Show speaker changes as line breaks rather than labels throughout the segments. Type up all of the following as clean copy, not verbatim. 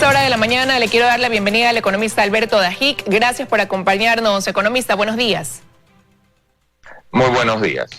esta hora de la mañana le quiero dar la bienvenida al economista Alberto Dajic. Gracias por acompañarnos, economista. Buenos días.
Muy buenos días.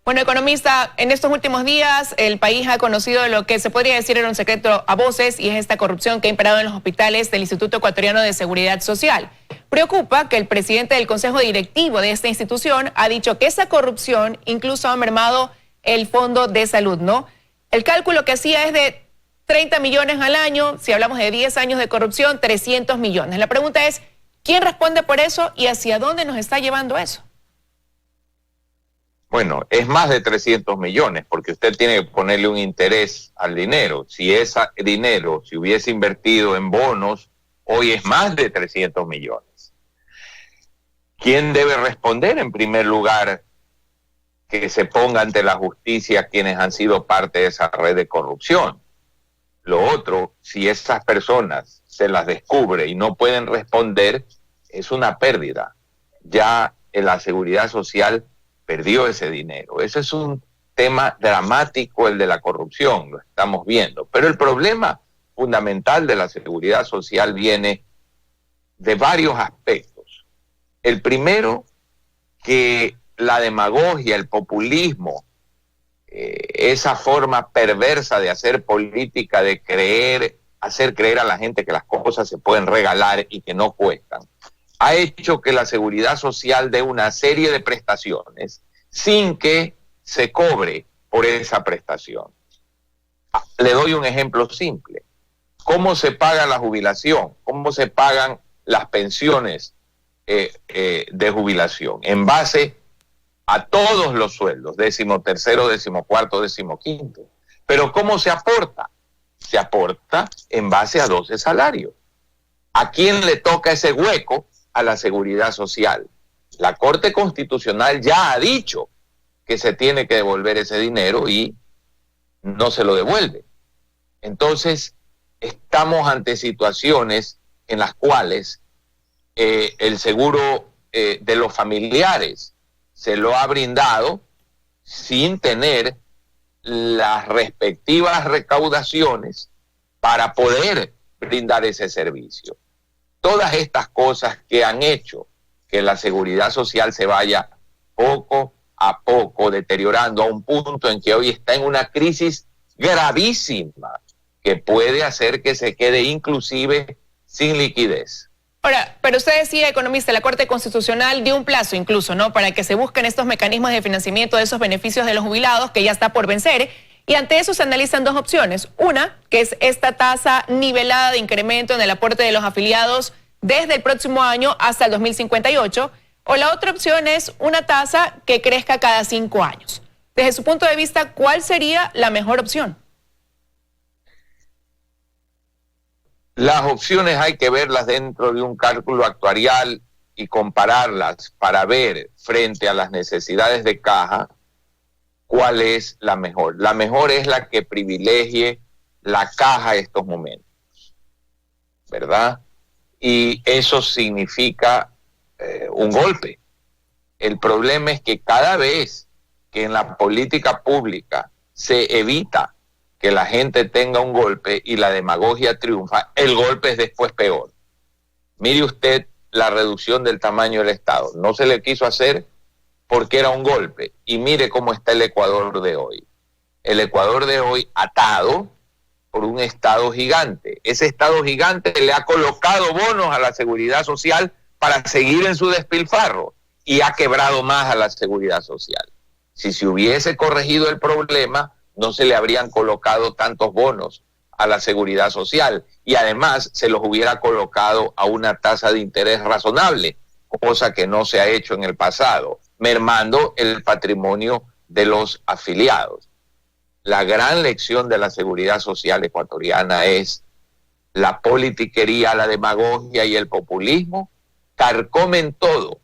Bueno, economista, en estos últimos días el país ha conocido lo que se podría decir era un secreto a voces, y es esta corrupción que ha imperado en los hospitales del Instituto Ecuatoriano de Seguridad Social. Preocupa que el presidente del Consejo Directivo de esta institución ha dicho que esa corrupción incluso ha mermado el Fondo de Salud, ¿no? El cálculo que hacía es de 30 millones al año. Si hablamos de 10 años de corrupción, 300 millones. La pregunta es, ¿quién responde por eso y hacia dónde nos está llevando eso?
Bueno, es más de 300 millones, porque usted tiene que ponerle un interés al dinero. Si ese dinero se hubiese invertido en bonos, hoy es más de 300 millones. ¿Quién debe responder? En primer lugar, que se ponga ante la justicia quienes han sido parte de esa red de corrupción. Lo otro, si esas personas se las descubre y no pueden responder, es una pérdida. Ya en la seguridad social perdió ese dinero. Ese es un tema dramático, el de la corrupción, lo estamos viendo. Pero el problema fundamental de la seguridad social viene de varios aspectos. El primero, que la demagogia, el populismo, esa forma perversa de hacer política, de hacer creer a la gente que las cosas se pueden regalar y que no cuestan, ha hecho que la seguridad social dé una serie de prestaciones sin que se cobre por esa prestación. Le doy un ejemplo simple. ¿Cómo se paga la jubilación? ¿Cómo se pagan las pensiones de jubilación? En base a todos los sueldos, 13º, 14º, 15º. Pero ¿cómo se aporta? Se aporta en base a 12 salarios. ¿A quién le toca ese hueco? A la seguridad social. La Corte Constitucional ya ha dicho que se tiene que devolver ese dinero y no se lo devuelve. Entonces, estamos ante situaciones en las cuales el seguro de los familiares se lo ha brindado sin tener las respectivas recaudaciones para poder brindar ese servicio. Todas estas cosas que han hecho que la seguridad social se vaya poco a poco deteriorando a un punto en que hoy está en una crisis gravísima que puede hacer que se quede inclusive sin liquidez.
Ahora, pero usted decía, economista, la Corte Constitucional dio un plazo incluso, ¿no?, para que se busquen estos mecanismos de financiamiento de esos beneficios de los jubilados, que ya está por vencer, y ante eso se analizan dos opciones. Una, que es esta tasa nivelada de incremento en el aporte de los afiliados desde el próximo año hasta el 2058, o la otra opción es una tasa que crezca cada 5 años. Desde su punto de vista, ¿cuál sería la mejor opción?
Las opciones hay que verlas dentro de un cálculo actuarial y compararlas para ver frente a las necesidades de caja cuál es la mejor. La mejor es la que privilegie la caja en estos momentos, ¿verdad? Y eso significa un golpe. El problema es que cada vez que en la política pública se evita que la gente tenga un golpe y la demagogia triunfa, el golpe es después peor. Mire usted la reducción del tamaño del Estado. No se le quiso hacer porque era un golpe. Y mire cómo está el Ecuador de hoy. El Ecuador de hoy atado por un Estado gigante. Ese Estado gigante le ha colocado bonos a la seguridad social para seguir en su despilfarro y ha quebrado más a la seguridad social. Si se hubiese corregido el problema, no se le habrían colocado tantos bonos a la seguridad social y además se los hubiera colocado a una tasa de interés razonable, cosa que no se ha hecho en el pasado, mermando el patrimonio de los afiliados. La gran lección de la seguridad social ecuatoriana es la politiquería, la demagogia y el populismo carcomen todo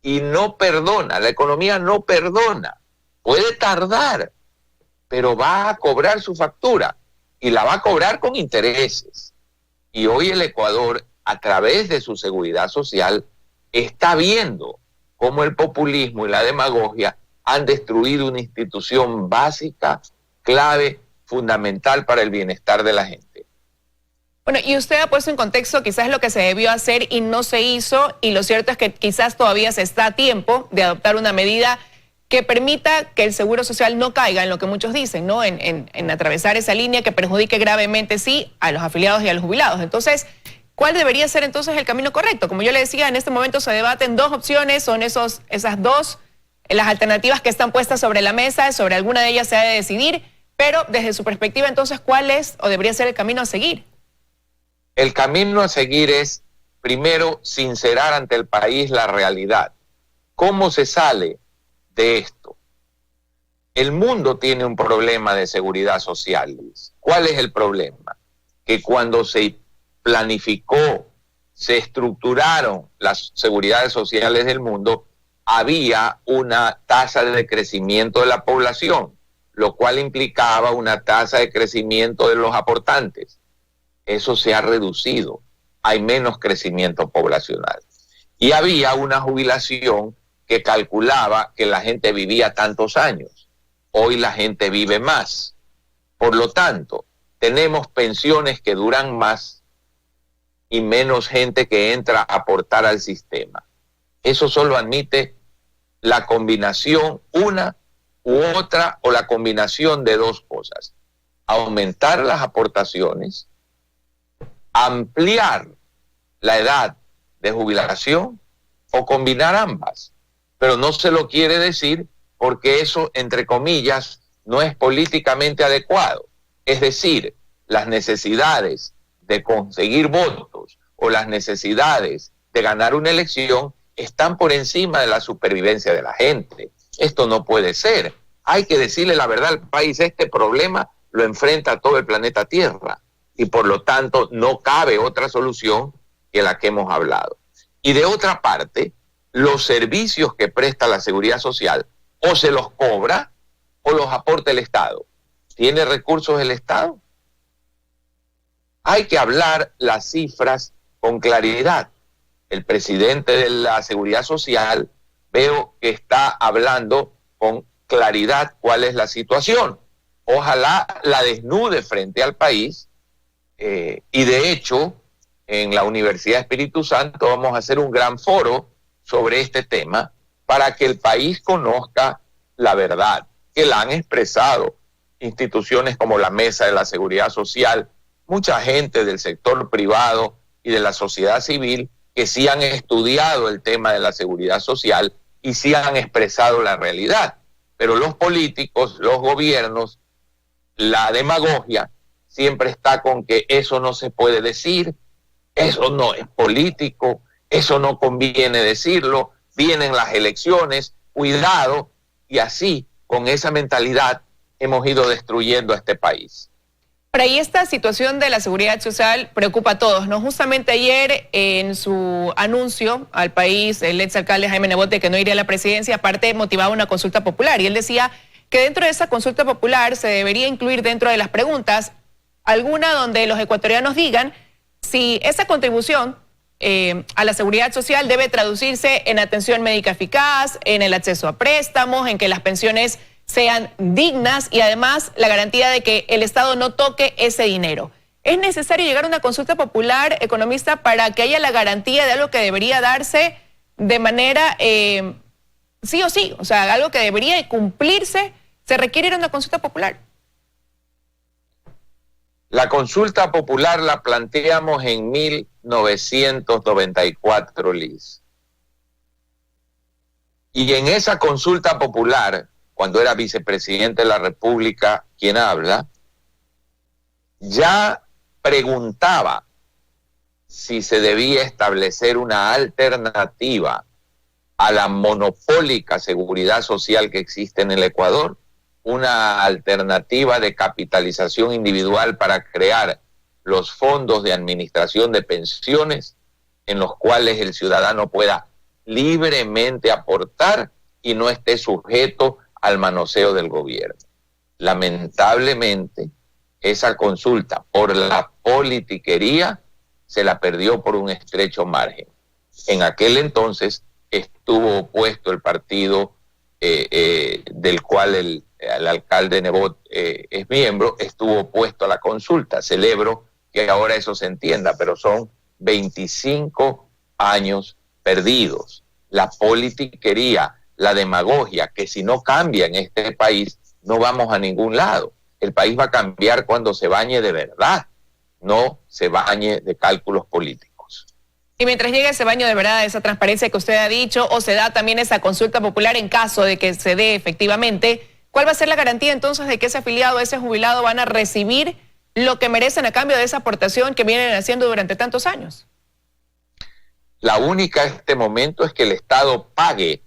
y no perdona, la economía no perdona, puede tardar, pero va a cobrar su factura y la va a cobrar con intereses. Y hoy el Ecuador, a través de su seguridad social, está viendo cómo el populismo y la demagogia han destruido una institución básica, clave, fundamental para el bienestar de la gente.
Bueno, y usted ha puesto en contexto quizás lo que se debió hacer y no se hizo, y lo cierto es que quizás todavía se está a tiempo de adoptar una medida que permita que el Seguro Social no caiga en lo que muchos dicen, ¿no? En atravesar esa línea que perjudique gravemente, sí, a los afiliados y a los jubilados. Entonces, ¿cuál debería ser entonces el camino correcto? Como yo le decía, en este momento se debaten dos opciones, son esas dos, las alternativas que están puestas sobre la mesa, sobre alguna de ellas se ha de decidir, pero desde su perspectiva, entonces, ¿cuál es o debería ser el camino a seguir?
El camino a seguir es, primero, sincerar ante el país la realidad. ¿Cómo se sale de esto? El mundo tiene un problema de seguridad social, Luis. ¿Cuál es el problema? Que cuando se planificó, se estructuraron las seguridades sociales del mundo, había una tasa de crecimiento de la población, lo cual implicaba una tasa de crecimiento de los aportantes. Eso se ha reducido, hay menos crecimiento poblacional. Y había una jubilación que calculaba que la gente vivía tantos años. Hoy la gente vive más. Por lo tanto, tenemos pensiones que duran más y menos gente que entra a aportar al sistema. Eso solo admite la combinación, una u otra, o la combinación de dos cosas. Aumentar las aportaciones, ampliar la edad de jubilación o combinar ambas. Pero no se lo quiere decir porque eso, entre comillas, no es políticamente adecuado. Es decir, las necesidades de conseguir votos o las necesidades de ganar una elección están por encima de la supervivencia de la gente. Esto no puede ser. Hay que decirle la verdad al país. Este problema lo enfrenta todo el planeta Tierra y por lo tanto no cabe otra solución que la que hemos hablado. Y de otra parte, los servicios que presta la Seguridad Social o se los cobra o los aporta el Estado. ¿Tiene recursos el Estado? Hay que hablar las cifras con claridad. El presidente de la Seguridad Social veo que está hablando con claridad cuál es la situación. Ojalá la desnude frente al país y de hecho en la Universidad Espíritu Santo vamos a hacer un gran foro sobre este tema para que el país conozca la verdad, que la han expresado instituciones como la Mesa de la Seguridad Social, mucha gente del sector privado y de la sociedad civil que sí han estudiado el tema de la seguridad social y sí han expresado la realidad. Pero los políticos, los gobiernos, la demagogia siempre está con que eso no se puede decir, eso no es político, eso no conviene decirlo, vienen las elecciones, cuidado, y así, con esa mentalidad, hemos ido destruyendo a este país.
Pero ahí esta situación de la seguridad social preocupa a todos, ¿no? Justamente ayer en su anuncio al país, el exalcalde Jaime Nebote, que no iría a la presidencia, aparte motivaba una consulta popular, y él decía que dentro de esa consulta popular se debería incluir dentro de las preguntas alguna donde los ecuatorianos digan si esa contribución a la seguridad social debe traducirse en atención médica eficaz, en el acceso a préstamos, en que las pensiones sean dignas y además la garantía de que el Estado no toque ese dinero. ¿Es necesario llegar a una consulta popular, economista, para que haya la garantía de algo que debería darse de manera sí o sí? O sea, algo que debería cumplirse, ¿se requiere ir a una consulta popular?
La consulta popular la planteamos en 1994, Liz. Y en esa consulta popular, cuando era vicepresidente de la República, quien habla, ya preguntaba si se debía establecer una alternativa a la monopólica seguridad social que existe en el Ecuador, una alternativa de capitalización individual para crear los fondos de administración de pensiones en los cuales el ciudadano pueda libremente aportar y no esté sujeto al manoseo del gobierno. Lamentablemente, esa consulta por la politiquería se la perdió por un estrecho margen. En aquel entonces estuvo opuesto el partido del cual el alcalde Nebot es miembro, estuvo opuesto a la consulta. Celebro que ahora eso se entienda, pero son 25 años perdidos. La politiquería, la demagogia, que si no cambia en este país, no vamos a ningún lado. El país va a cambiar cuando se bañe de verdad, no se bañe de cálculos políticos.
Y mientras llegue ese baño de verdad, esa transparencia que usted ha dicho, o se da también esa consulta popular en caso de que se dé efectivamente, ¿cuál va a ser la garantía entonces de que ese afiliado, ese jubilado van a recibir lo que merecen a cambio de esa aportación que vienen haciendo durante tantos años?
La única en este momento es que el Estado pague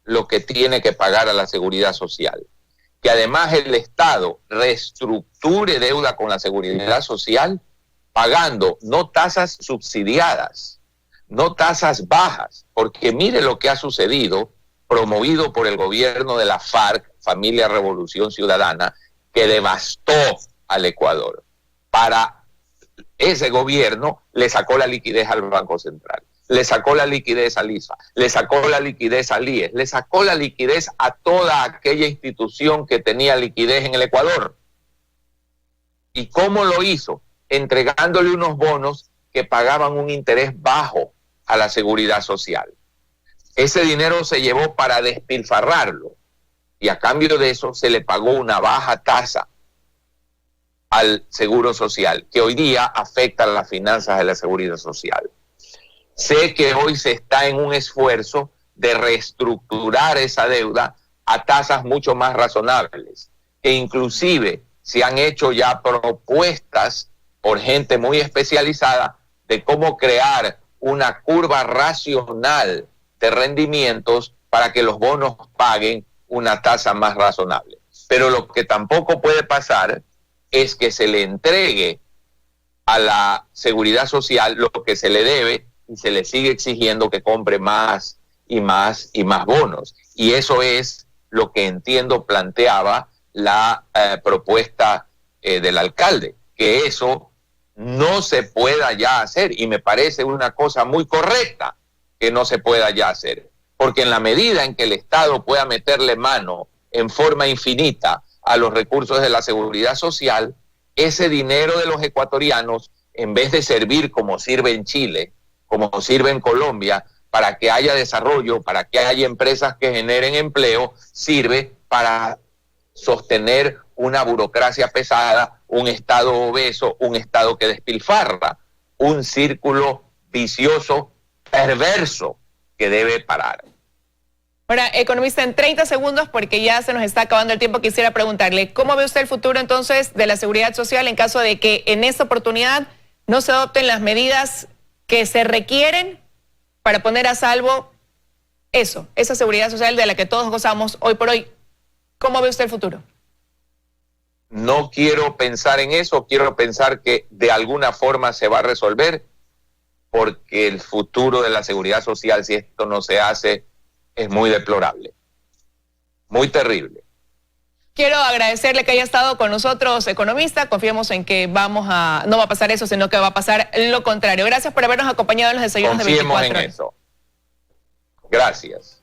lo que tiene que pagar a la seguridad social. Que además el Estado reestructure deuda con la seguridad social pagando no tasas subsidiadas, no tasas bajas, porque mire lo que ha sucedido, promovido por el gobierno de la FARC, Familia Revolución Ciudadana, que devastó al Ecuador. Para ese gobierno le sacó la liquidez al Banco Central, le sacó la liquidez al ISFA, le sacó la liquidez al IES, le sacó la liquidez a toda aquella institución que tenía liquidez en el Ecuador. ¿Y cómo lo hizo? Entregándole unos bonos que pagaban un interés bajo a la seguridad social. Ese dinero se llevó para despilfarrarlo y a cambio de eso se le pagó una baja tasa al seguro social, que hoy día afecta a las finanzas de la seguridad social. Sé que hoy se está en un esfuerzo de reestructurar esa deuda a tasas mucho más razonables, e inclusive se han hecho ya propuestas por gente muy especializada de cómo crear una curva racional de rendimientos para que los bonos paguen una tasa más razonable. Pero lo que tampoco puede pasar es que se le entregue a la seguridad social lo que se le debe y se le sigue exigiendo que compre más y más y más bonos. Y eso es lo que entiendo planteaba la propuesta del alcalde, que eso no se pueda ya hacer, y me parece una cosa muy correcta que no se pueda ya hacer, porque en la medida en que el Estado pueda meterle mano en forma infinita a los recursos de la seguridad social, ese dinero de los ecuatorianos, en vez de servir como sirve en Chile, como sirve en Colombia, para que haya desarrollo, para que haya empresas que generen empleo, sirve para sostener una burocracia pesada, un Estado obeso, un Estado que despilfarra, un círculo vicioso, perverso, que debe parar.
Ahora, economista, en 30 segundos, porque ya se nos está acabando el tiempo, quisiera preguntarle, ¿cómo ve usted el futuro entonces de la seguridad social en caso de que en esta oportunidad no se adopten las medidas que se requieren para poner a salvo esa seguridad social de la que todos gozamos hoy por hoy? ¿Cómo ve usted el futuro?
No quiero pensar en eso, quiero pensar que de alguna forma se va a resolver, porque el futuro de la seguridad social, si esto no se hace, es muy deplorable, muy terrible.
Quiero agradecerle que haya estado con nosotros, economista. Confiemos en que no va a pasar eso, sino que va a pasar lo contrario. Gracias por habernos acompañado en los desayunos de 24 horas.
Confiemos en eso. Gracias.